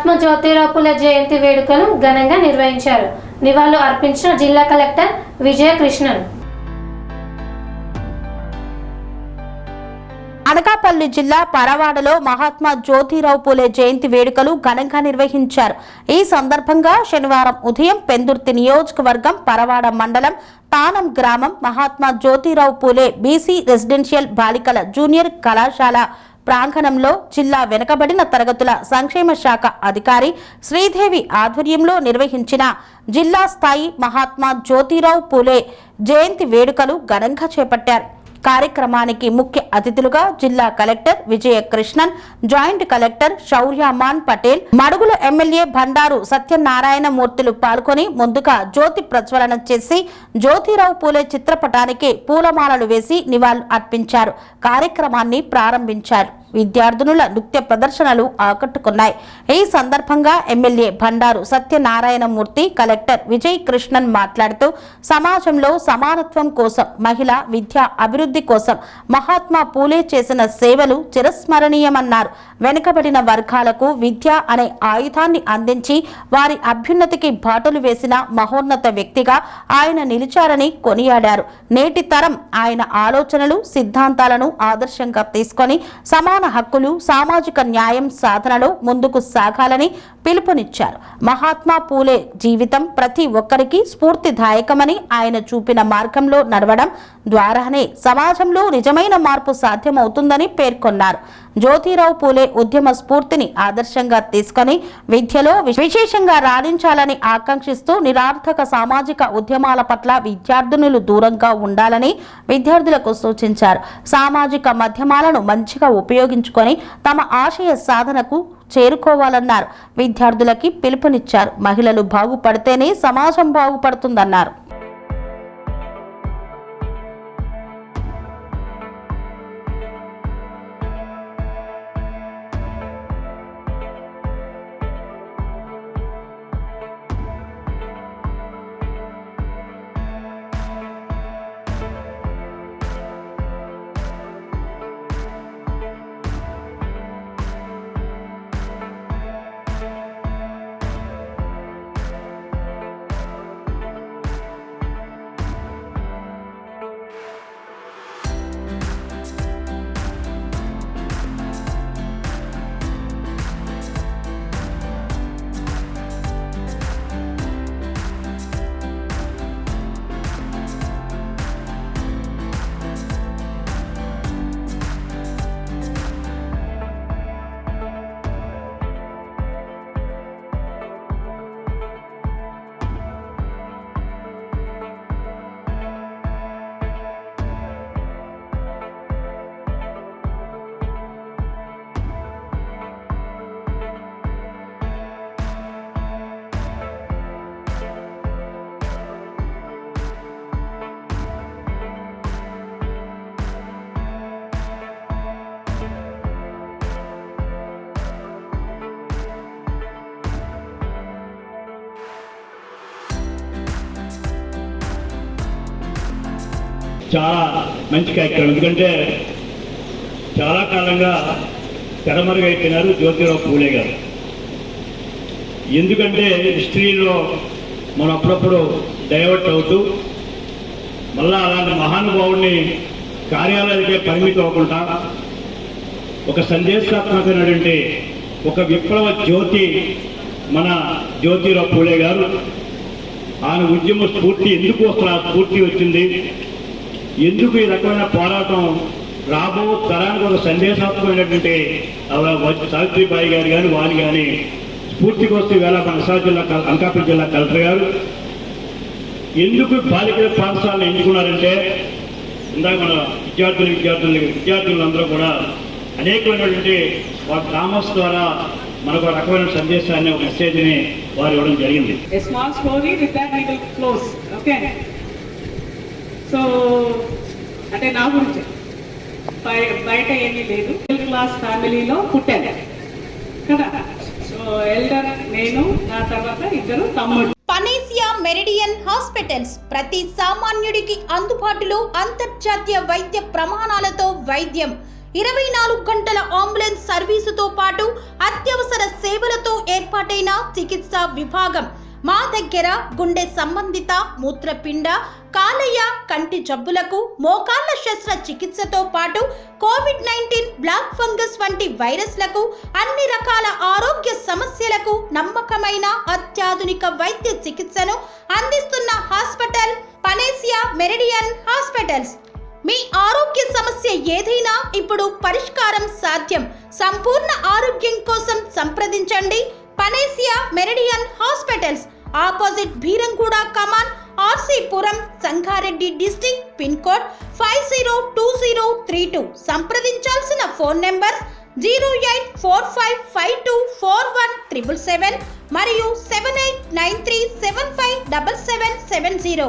మహాత్మా జ్యోతిరావు పూలే జయంతి వేడుకలు ఘనంగా నిర్వహించారు. నివాళులు అర్పించిన జిల్లా కలెక్టర్ విజయకృష్ణన్. అనకాపల్లి జిల్లా పరవాడలో మహాత్మా జ్యోతిరావు పూలే జయంతి వేడుకలు ఘనంగా నిర్వహించారు. ఈ సందర్భంగా శనివారం ఉదయం పెందుర్తి నియోజకవర్గం పరవాడ మండలం తానం గ్రామం మహాత్మా జ్యోతిరావు పూలే బీసీ రెసిడెన్షియల్ బాలికల జూనియర్ కళాశాల ప్రాంగణంలో జిల్లా వెనుకబడిన తరగతుల సంక్షేమ శాఖ అధికారి శ్రీదేవి ఆధ్వర్యంలో నిర్వహించిన జిల్లా స్థాయి మహాత్మా జ్యోతిరావు పూలే జయంతి వేడుకలు ఘనంగా చేపట్టారు. కార్యక్రమానికి ముఖ్య అతిథులుగా జిల్లా collector Vijayakrishnan, joint collector Shauryaman Patel, Madugula MLA Bandaru Satyanarayana మూర్తులు పాల్గొని ముందుగా జ్యోతి ప్రజ్వలన చేసి జ్యోతిరావు పూలే చిత్రపటానికి పూలమాలలు వేసి నివాళులు అర్పించారు. కార్యక్రమాన్ని ప్రారంభించారు. విద్యార్థినుల నృత్య ప్రదర్శనలు ఆకట్టుకున్నాయి. ఈ సందర్భంగా ఎమ్మెల్యే బండారు సత్యనారాయణ మూర్తి, కలెక్టర్ విజయ్ కృష్ణన్ మాట్లాడుతూ సమాజంలో సమానత్వం కోసం, మహిళా విద్యా అభివృద్ధి కోసం మహాత్మా పూలే చేసిన సేవలు చిరస్మరణీయమన్నారు. వెనుకబడిన వర్గాలకు విద్య అనే ఆయుధాన్ని అందించి వారి అభ్యున్నతికి బాటలు వేసిన మహోన్నత వ్యక్తిగా ఆయన నిలిచారని కొనియాడారు. నేటి తరం ఆయన ఆలోచనలు, సిద్ధాంతాలను ఆదర్శంగా తీసుకొని సమాన హక్కులు, సామాజిక న్యాయం సాధనలో ముందుకు సాగాలని పిలుపునిచ్చారు. మహాత్మా పూలే జీవితం ప్రతి ఒక్కరికి స్ఫూర్తిదాయకమని, ఆయన చూపిన మార్గంలో నడవడం ద్వారానే సమాజంలో నిజమైన మార్పు సాధ్యమవుతుందని పేర్కొన్నారు. జ్యోతిరావు పూలే ఉద్యమ స్ఫూర్తిని ఆదర్శంగా తీసుకొని విద్యలో విశేషంగా రాణించాలని ఆకాంక్షిస్తూ నిరార్థక సామాజిక ఉద్యమాల పట్ల విద్యార్థినులు దూరంగా ఉండాలని విద్యార్థులకు సూచించారు. సామాజిక మాధ్యమాలను మంచిగా ఉపయోగించుకొని తమ ఆశయ సాధనకు చేరుకోవాలన్నారు. విద్యార్థులకి పిలుపునిచ్చారు. మహిళలు బాగుపడితేనే సమాజం బాగుపడుతుందన్నారు. చాలా మంచి కార్యక్రమం. ఎందుకంటే చాలా కాలంగా తెరమరుగైపోయినారు జ్యోతిరావు పూలే గారు. ఎందుకంటే హిస్టరీలో మనం అప్పుడప్పుడు డైవర్ట్ అవుతూ మళ్ళా అలాంటి మహానుభావుడిని కార్యాలయాలకే పరిమితం అవ్వకుండా ఒక సందేశాత్మకమైనటువంటి ఒక విప్లవ జ్యోతి మన జ్యోతిరావు పూలే గారు. ఆయన ఉద్యమ స్ఫూర్తి ఎందుకు అసలు ఆ స్ఫూర్తి వచ్చింది, ఎందుకు ఈ రకమైన పోరాటం రాబో తరానికి ఒక సందేశాత్మకమైనటువంటి సావిత్రిబాయి గారు కానీ వారు కానీ స్ఫూర్తికి వస్తే వేళ మన అనకాపల్లి జిల్లా కలెక్టర్ గారు ఎందుకు బాలికల పాఠశాలను ఎంచుకున్నారంటే, ఇందాక మన విద్యార్థులందరూ కూడా అనేకమైనటువంటి వారి డ్రామాస్ ద్వారా మనకు ఒక రకమైన సందేశాన్ని, ఒక మెసేజ్ని వారు ఇవ్వడం జరిగింది. సో అంటే నా గురించి బయట ఏమీ లేదు. మిడిల్ క్లాస్ ఫ్యామిలీలో పుట్టాను కదా. సో ఎల్డర్ నేను, నా తర్వాత ఇద్దరు తమ్ముడు. పనేసియా మెరిడియన్ హాస్పిటల్స్ ప్రతి సామాన్యుడికి అందుబాటులో అంతర్జాతీయ వైద్య ప్రమాణాలతో వైద్యం. 24 గంటల అంబులెన్స్ సర్వీసుతో పాటు అత్యవసర సేవలతో ఏర్పాటైన చికిత్సా విభాగం. మా దగ్గర గుండె సంబంధిత, మూత్రపిండ, కాలేయ, కంటి జబ్బులకు, మోకాళ్ల శస్త్రచికిత్సతో పాటు కోవిడ్-19, బ్లాక్ ఫంగస్ వంటి వైరస్లకు, అన్ని రకాల ఆరోగ్య సమస్యలకు నమ్మకమైన అత్యాధునిక వైద్య చికిత్సను అందిస్తున్న హాస్పిటల్ పనేసియా మెరిడియన్ హాస్పిటల్స్. మీ ఆరోగ్య సమస్య ఏదైనా ఇప్పుడు పరిష్కారం సాధ్యం. సంపూర్ణ ఆరోగ్యం కోసం సంప్రదించండి Panacea Meridian hospitals, opposite Bheeramguda Kaman, RC Puram, Sangareddy district, pin code 502032. సంప్రదించాల్సిన ఫోన్ నెంబర్ 0845524177 మరియు 7893757770.